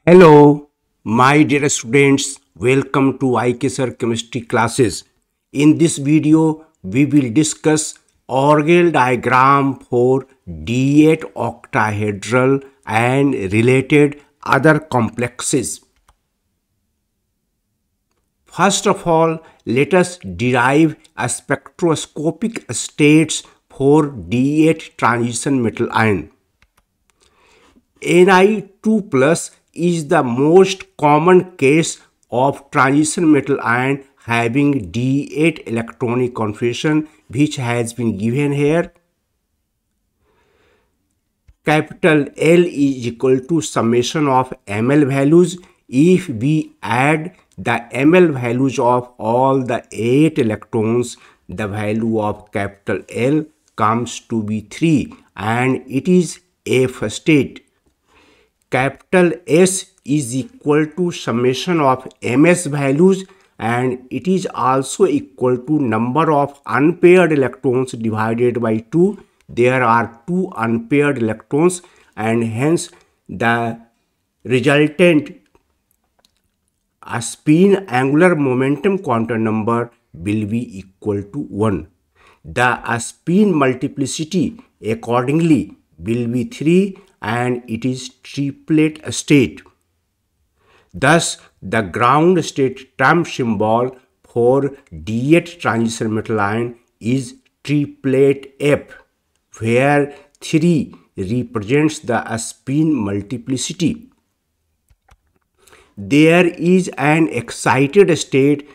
Hello, my dear students. Welcome to IKSR chemistry classes. In this video, we will discuss Orgel diagram for D8 octahedral and related other complexes. First of all, let us derive a spectroscopic states for D8 transition metal ion. Ni2 plus is the most common case of transition metal ion having D8 electronic configuration, which has been given here. Capital L is equal to summation of ml values. If we add the ml values of all the 8 electrons, the value of capital L comes to be 3 and it is F state. Capital S is equal to summation of ms values and it is also equal to number of unpaired electrons divided by 2. There are 2 unpaired electrons and hence the resultant spin angular momentum quantum number will be equal to 1. The spin multiplicity accordingly will be 3 and it is triplet state. Thus, the ground state term symbol for D8 transition metal ion is triplet F, where 3 represents the spin multiplicity. There is an excited state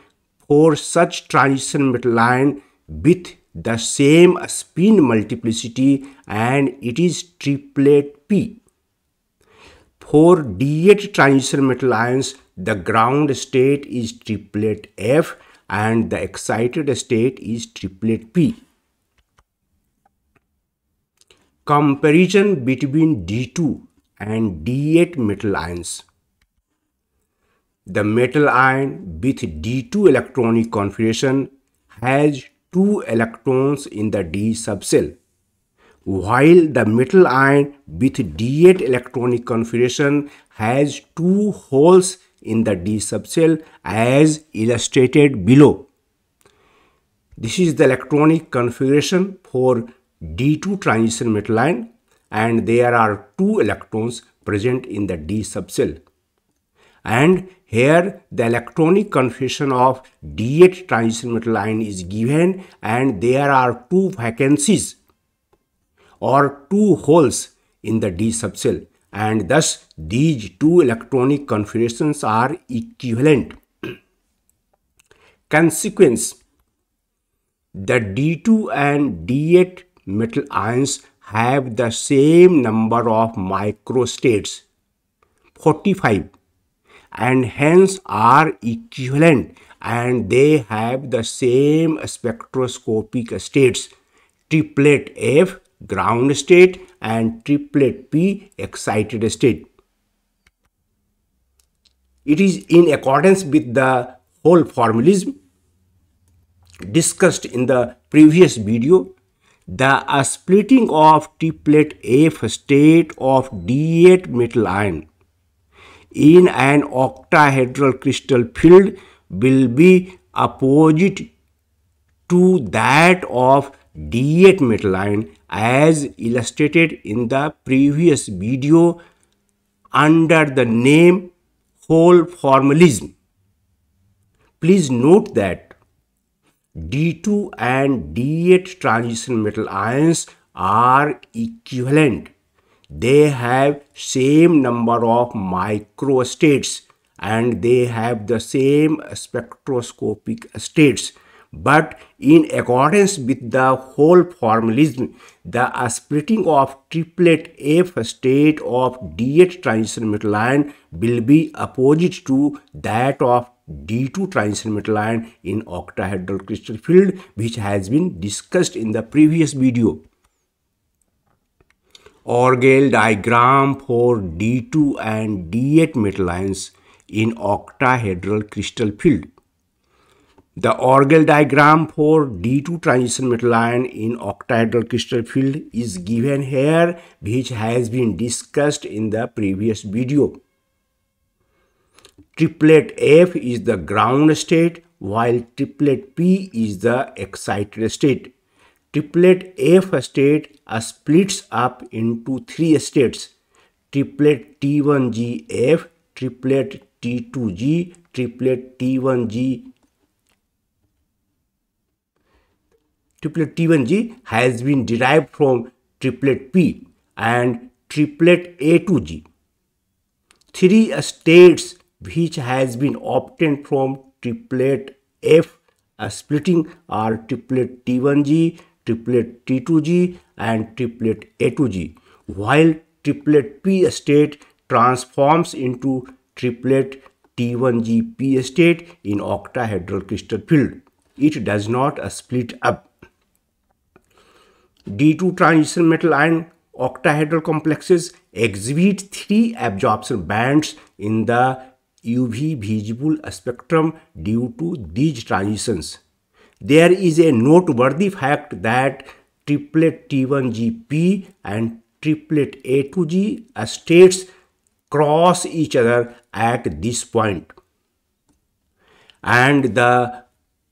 for such transition metal ion with the same spin multiplicity and it is triplet P. For D8 transition metal ions, the ground state is triplet F and the excited state is triplet P. Comparison between D2 and D8 metal ions. The metal ion with D2 electronic configuration has 2 electrons in the D subshell, while the metal ion with D8 electronic configuration has 2 holes in the D subshell as illustrated below. This is the electronic configuration for D2 transition metal ion and there are 2 electrons present in the D subshell. And here the electronic configuration of D8 transition metal ion is given and there are 2 vacancies or 2 holes in the D subshell and thus these 2 electronic configurations are equivalent. Consequence: the D2 and D8 metal ions have the same number of microstates, 45, and hence are equivalent and they have the same spectroscopic states, triplet F ground state and triplet P excited state. It is in accordance with the whole formalism discussed in the previous video. The splitting of triplet F state of D8 metal ion in an octahedral crystal field will be opposite to that of D8 metal ion as illustrated in the previous video under the name whole formalism. Please note that D2 and D8 transition metal ions are equivalent. They have same number of microstates and they have the same spectroscopic states. But in accordance with the whole formalism, the splitting of triplet F state of D8 transition metal ion will be opposite to that of D2 transition metal ion in octahedral crystal field, which has been discussed in the previous video. Orgel diagram for D2 and D8 metal ions in octahedral crystal field. The Orgel diagram for D2 transition metal ion in octahedral crystal field is given here, which has been discussed in the previous video. Triplet F is the ground state, while triplet P is the excited state. Triplet F state splits up into three states: triplet T1GF, triplet T2G, triplet T1G. Triplet T1G has been derived from triplet P and triplet A2G. Three states which has been obtained from triplet F splitting are triplet T1G, triplet T2G and triplet A2G, while triplet P state transforms into triplet T1GP state in octahedral crystal field. It does not split up. D2 transition metal ion octahedral complexes exhibit three absorption bands in the UV visible spectrum due to these transitions. There is a noteworthy fact that triplet T1GP and triplet A2G states cross each other at this point. And the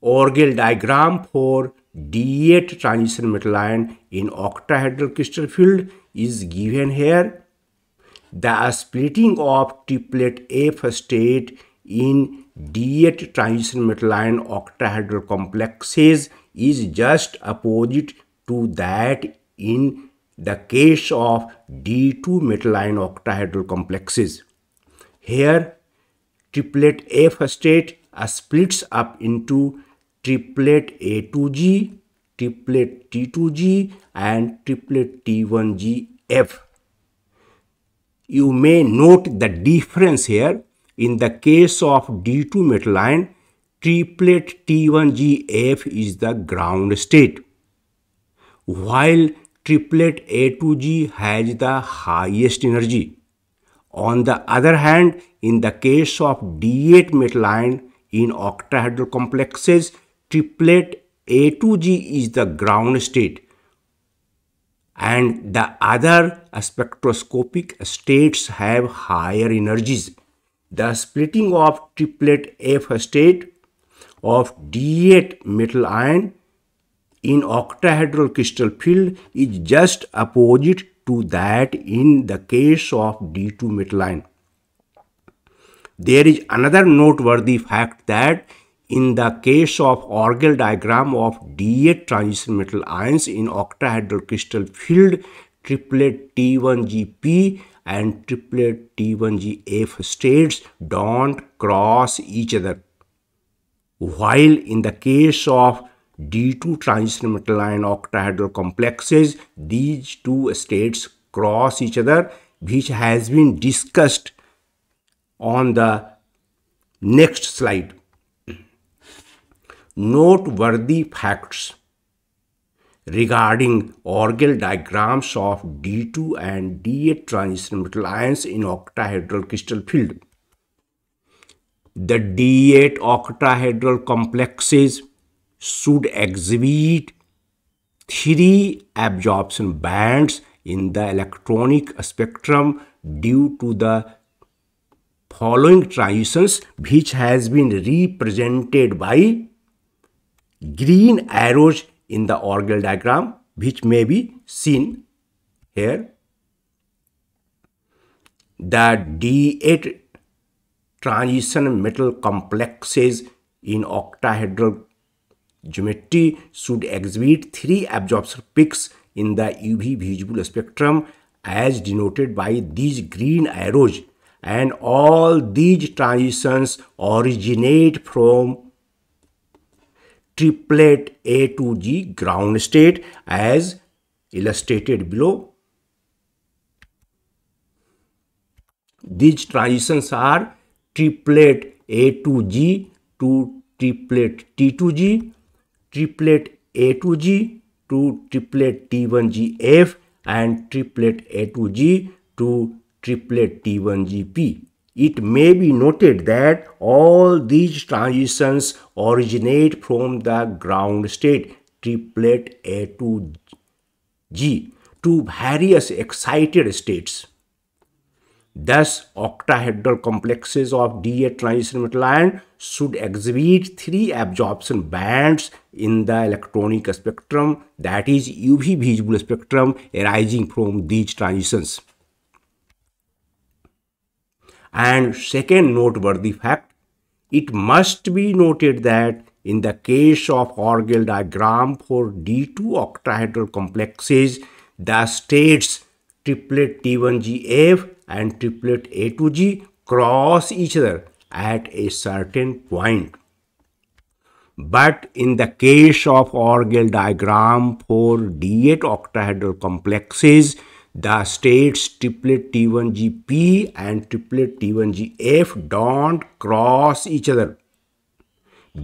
Orgel diagram for D8 transition metal ion in octahedral crystal field is given here. The splitting of triplet F state in D8 transition metal ion octahedral complexes is just opposite to that in the case of D2 metal ion octahedral complexes. Here, triplet F state splits up into triplet A2G, triplet T2G and triplet T1GF. You may note the difference here. In the case of D2 metal ion, triplet T1GF is the ground state, while triplet A2G has the highest energy. On the other hand, in the case of D8 metal ion in octahedral complexes, triplet A2G is the ground state and the other spectroscopic states have higher energies. The splitting of triplet F state of D8 metal ion in octahedral crystal field is just opposite to that in the case of D2 metal ion. There is another noteworthy fact that in the case of Orgel diagram of D8 transition metal ions in octahedral crystal field, triplet T1GP and triplet T1GF states don't cross each other, while in the case of D2 transition metal ion octahedral complexes, these two states cross each other, which has been discussed on the next slide. Noteworthy facts regarding Orgel diagrams of D2 and D8 transition metal ions in octahedral crystal field. The D8 octahedral complexes should exhibit three absorption bands in the electronic spectrum due to the following transitions, which has been represented by green arrows in the Orgel diagram, which may be seen here. The D8 transition metal complexes in octahedral geometry should exhibit three absorption peaks in the UV visible spectrum as denoted by these green arrows, and all these transitions originate from triplet A2G ground state as illustrated below. These transitions are triplet A2G to triplet T2G, triplet A2G to triplet T1GF and triplet A2G to triplet T1GP. It may be noted that all these transitions originate from the ground state triplet A2G to various excited states. Thus, octahedral complexes of D8 transition metal ion should exhibit 3 absorption bands in the electronic spectrum, that is UV visible spectrum arising from these transitions. And second noteworthy fact, it must be noted that in the case of Orgel diagram for D2 octahedral complexes, the states triplet T1GF and triplet A2G cross each other at a certain point. But in the case of Orgel diagram for D8 octahedral complexes, the states triplet T1GP and triplet T1GF don't cross each other,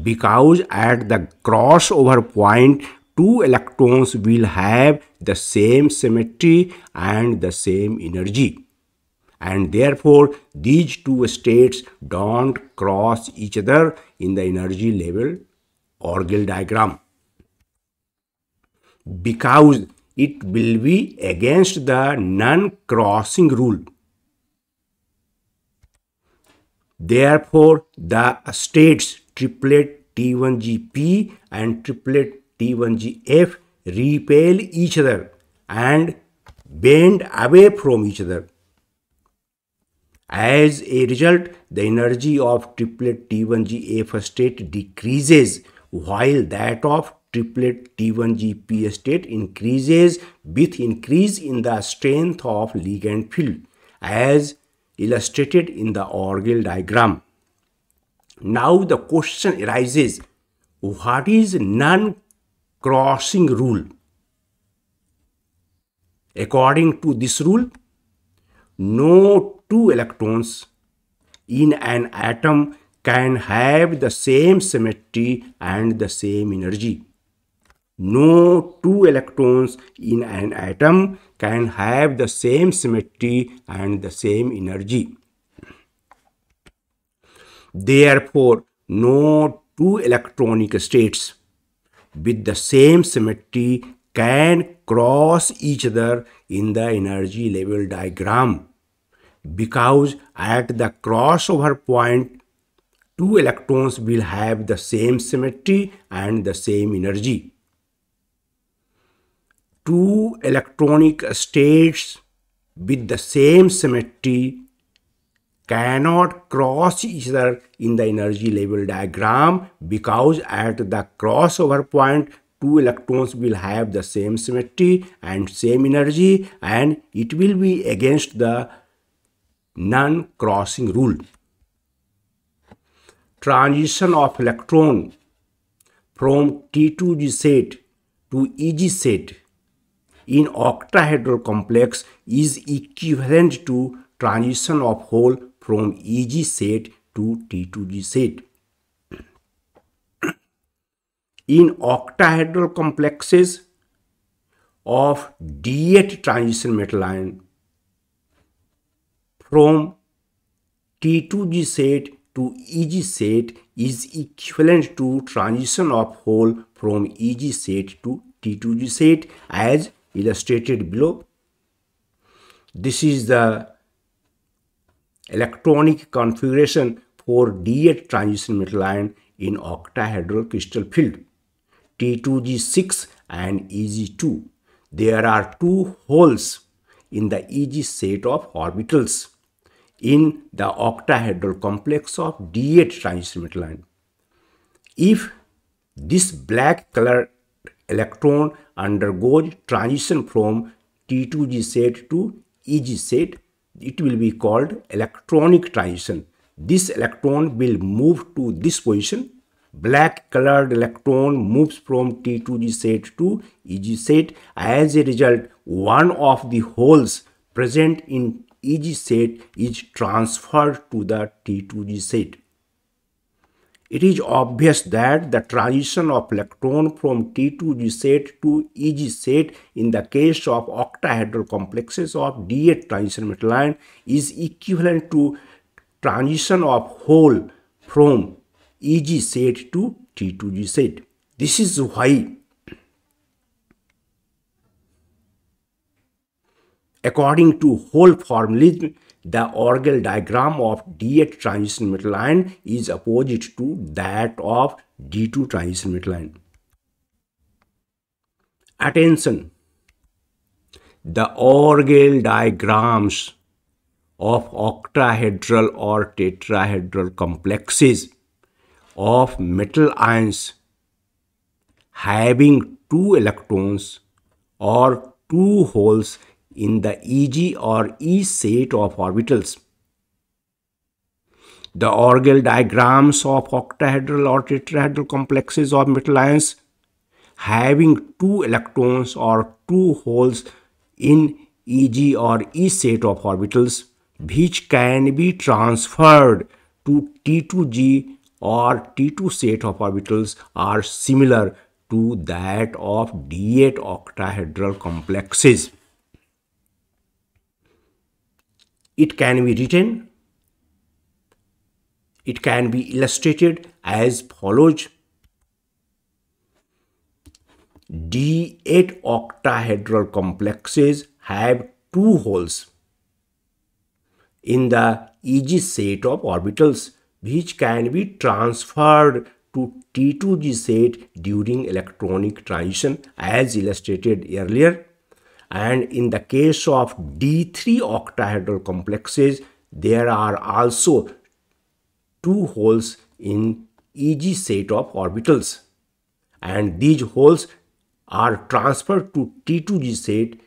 because at the crossover point, 2 electrons will have the same symmetry and the same energy, and therefore these 2 states don't cross each other in the energy level Orgel diagram, because it will be against the non-crossing rule. Therefore, the states triplet T1GP and triplet T1GF repel each other and bend away from each other. As a result, the energy of triplet T1GF state decreases, while that of triplet T1GP state increases with increase in the strength of ligand field, as illustrated in the Orgel diagram. Now the question arises, what is non-crossing rule? According to this rule, no 2 electrons in an atom can have the same symmetry and the same energy. No 2 electrons in an atom can have the same symmetry and the same energy. Therefore, no 2 electronic states with the same symmetry can cross each other in the energy level diagram, because at the crossover point, 2 electrons will have the same symmetry and the same energy. 2 electronic states with the same symmetry cannot cross each other in the energy level diagram, because at the crossover point, 2 electrons will have the same symmetry and same energy, and it will be against the non-crossing rule. Transition of electron from T2G set to EG set in octahedral complex is equivalent to transition of hole from EG set to T2G set. In octahedral complexes of D8 transition metal ion, from T2G set to EG set is equivalent to transition of hole from EG set to T2G set, as illustrated below. This is the electronic configuration for D8 transition metal ion in octahedral crystal field, T2G6 and EG2. There are 2 holes in the EG set of orbitals in the octahedral complex of D8 transition metal ion. If this black colored electron undergoes transition from T2G set to EG set, it will be called electronic transition. This electron will move to this position. Black colored electron moves from T2G set to EG set. As a result, one of the holes present in EG set is transferred to the T2G set. It is obvious that the transition of electron from T2G set to EG set in the case of octahedral complexes of D8 transition metal ion is equivalent to transition of hole from EG set to T2G set. This is why, according to hole formalism, the Orgel diagram of D8 transition metal ion is opposite to that of D2 transition metal ion. Attention! The Orgel diagrams of octahedral or tetrahedral complexes of metal ions having 2 electrons or 2 holes in the EG or E set of orbitals. The Orgel diagrams of octahedral or tetrahedral complexes of metal ions having 2 electrons or 2 holes in EG or E set of orbitals, which can be transferred to T2G or T2 set of orbitals, are similar to that of D8 octahedral complexes. It can be written, it can be illustrated as follows. D8 octahedral complexes have 2 holes in the EG set of orbitals, which can be transferred to T2G set during electronic transition as illustrated earlier. And in the case of D3 octahedral complexes, there are also 2 holes in EG set of orbitals, and these holes are transferred to T2G set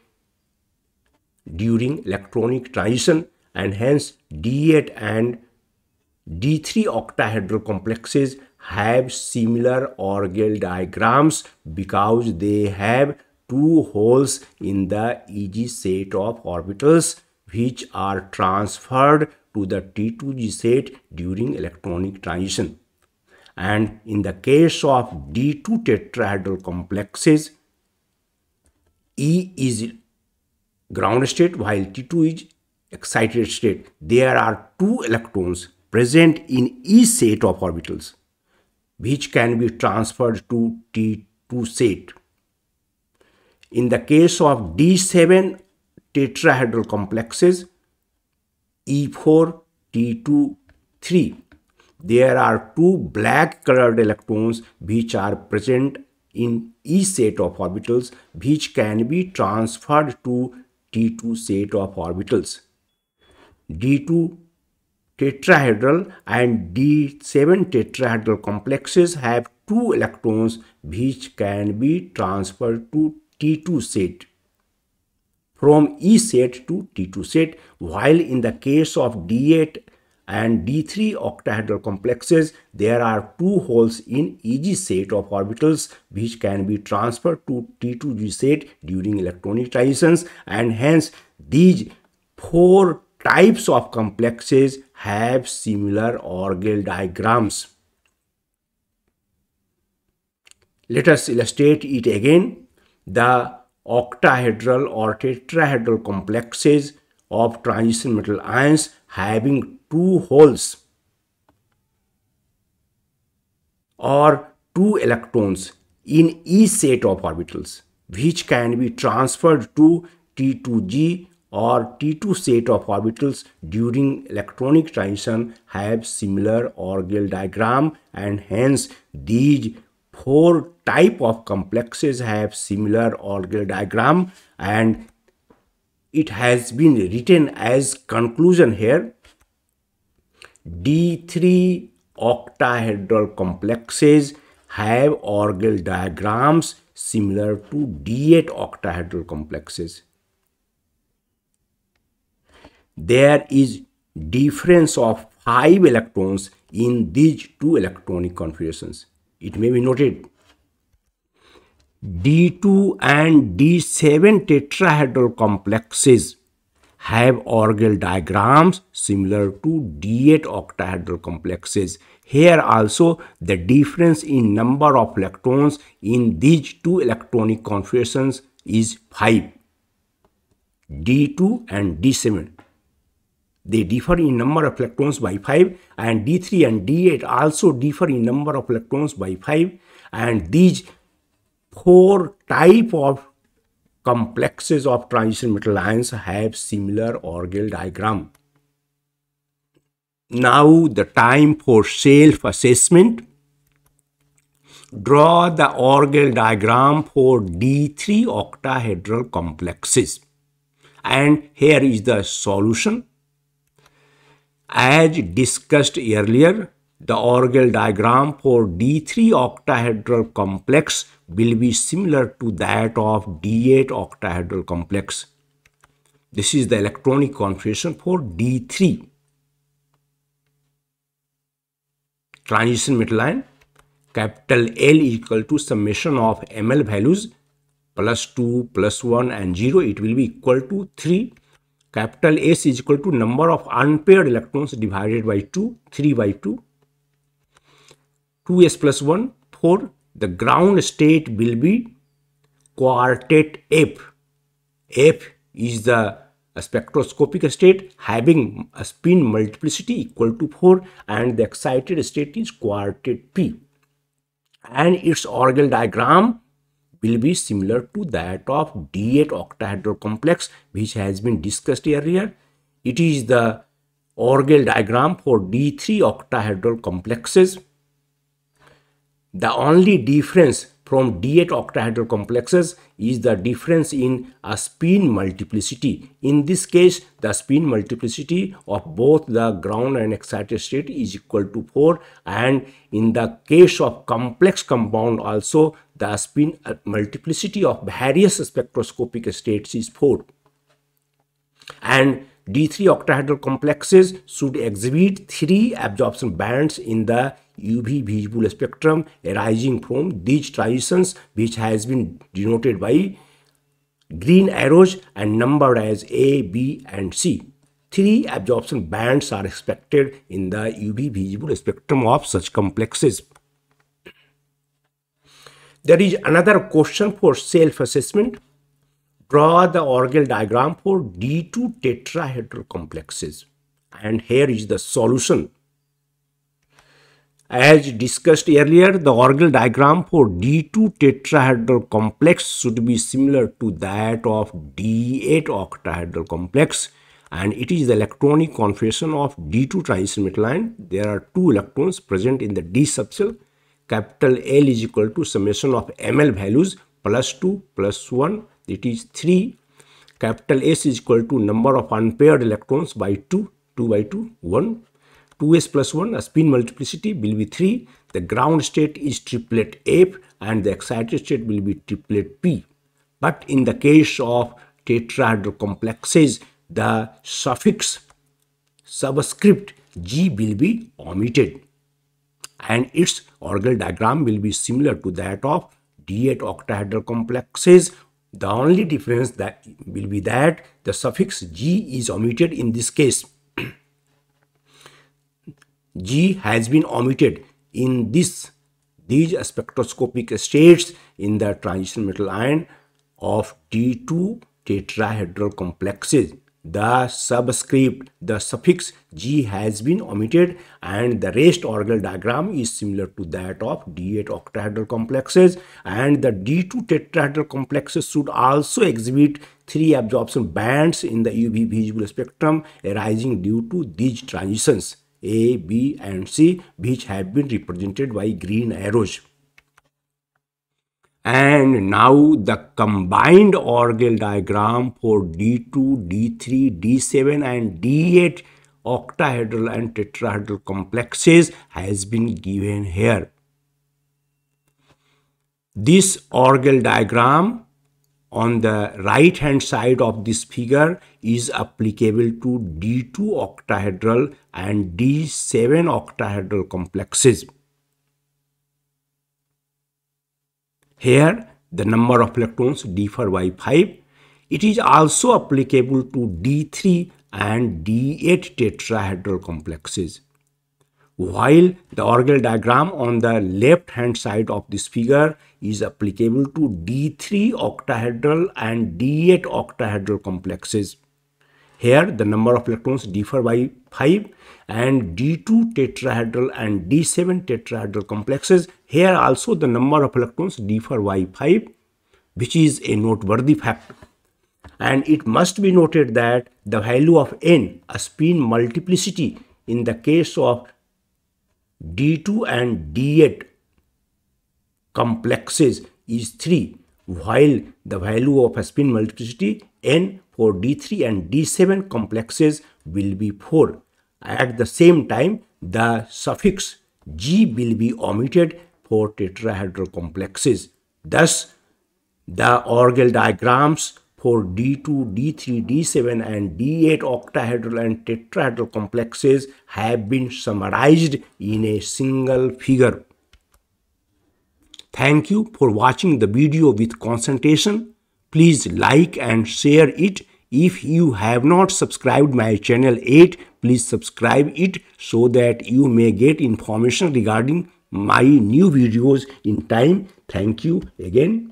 during electronic transition, and hence D8 and D3 octahedral complexes have similar Orgel diagrams because they have 2 holes in the EG set of orbitals which are transferred to the T2G set during electronic transition. And in the case of D2 tetrahedral complexes, E is ground state while T2 is excited state. There are 2 electrons present in E set of orbitals which can be transferred to T2 set. In the case of D7 tetrahedral complexes, E4, T2, 3, there are 2 black colored electrons which are present in E set of orbitals which can be transferred to T2 set of orbitals. D2 tetrahedral and D7 tetrahedral complexes have 2 electrons which can be transferred to T2 set from E set to T2 set, while in the case of D8 and D3 octahedral complexes, there are 2 holes in EG set of orbitals which can be transferred to T2G set during electronic transitions, and hence these 4 types of complexes have similar Orgel diagrams. Let us illustrate it again. The octahedral or tetrahedral complexes of transition metal ions having 2 holes or 2 electrons in each set of orbitals which can be transferred to T2G or T2 set of orbitals during electronic transition have similar Orgel diagram, and hence these 4 type of complexes have similar Orgel diagram, and it has been written as conclusion here. D3 octahedral complexes have Orgel diagrams similar to D8 octahedral complexes. There is difference of 5 electrons in these 2 electronic configurations. It may be noted D2 and D7 tetrahedral complexes have Orgel diagrams similar to D8 octahedral complexes. Here also the difference in number of electrons in these 2 electronic configurations is 5. D2 and D7. They differ in number of electrons by 5, and D3 and D8 also differ in number of electrons by 5, and these 4 type of complexes of transition metal ions have similar Orgel diagram. Now the time for self-assessment. Draw the Orgel diagram for D3 octahedral complexes. And here is the solution. As discussed earlier, the Orgel diagram for D3 octahedral complex will be similar to that of D8 octahedral complex. This is the electronic configuration for D3. Transition metal ion, capital L is equal to summation of ml values plus 2, plus 1 and 0. It will be equal to 3. Capital S is equal to number of unpaired electrons divided by 2, 3 by 2. 2s plus 1, 4. The ground state will be quartet F. F is the spectroscopic state having a spin multiplicity equal to 4, and the excited state is quartet P. And its Orgel diagram will be similar to that of D8 octahedral complex, which has been discussed earlier. It is the Orgel diagram for D3 octahedral complexes. The only difference from D8 octahedral complexes is the difference in a spin multiplicity. In this case, the spin multiplicity of both the ground and excited state is equal to 4, and in the case of complex compound also, the spin multiplicity of various spectroscopic states is 4. And D3 octahedral complexes should exhibit 3 absorption bands in the UV visible spectrum arising from these transitions, which has been denoted by green arrows and numbered as A, B and C. 3 absorption bands are expected in the UV visible spectrum of such complexes. There is another question for self-assessment. Draw the Orgel diagram for D2 tetrahedral complexes. And here is the solution. As discussed earlier, the Orgel diagram for D2 tetrahedral complex should be similar to that of D8 octahedral complex, and it is the electronic configuration of D2 transition metal ion. There are 2 electrons present in the D subshell. Capital L is equal to summation of ml values plus 2 plus 1, it is 3. Capital S is equal to number of unpaired electrons by 2, 2 by 2, 1. 2s plus 1, a spin multiplicity will be 3. The ground state is triplet F and the excited state will be triplet P. But in the case of tetrahedral complexes, the suffix subscript G will be omitted, and its Orgel diagram will be similar to that of D8 octahedral complexes. The only difference that will be that the suffix G is omitted in this case. G has been omitted in these spectroscopic states in the transition metal ion of D2 tetrahedral complexes. The subscript, the suffix G has been omitted, and the rest Orgel diagram is similar to that of D8 octahedral complexes, and the D2 tetrahedral complexes should also exhibit 3 absorption bands in the UV visible spectrum arising due to these transitions A, B and C, which have been represented by green arrows. And now the combined Orgel diagram for D2, D3, D7 and D8 octahedral and tetrahedral complexes has been given here. This Orgel diagram on the right hand side of this figure is applicable to D2 octahedral and D7 octahedral complexes. Here the number of electrons differ by 5. It is also applicable to D3 and D8 tetrahedral complexes. While the Orgel diagram on the left hand side of this figure is applicable to D3 octahedral and D8 octahedral complexes. Here the number of electrons differ by 5, and D2 tetrahedral and D7 tetrahedral complexes, here also the number of electrons differ by 5, which is a noteworthy fact. And it must be noted that the value of n, a spin multiplicity in the case of D2 and D8 complexes is 3, while the value of a spin multiplicity n for D3 and D7 complexes will be 4. At the same time, the suffix G will be omitted for tetrahedral complexes. Thus, the Orgel diagrams for D2, D3, D7 and D8 octahedral and tetrahedral complexes have been summarized in a single figure. Thank you for watching the video with concentration. Please like and share it. If you have not subscribed my channel yet, please subscribe it so that you may get information regarding my new videos in time. Thank you again.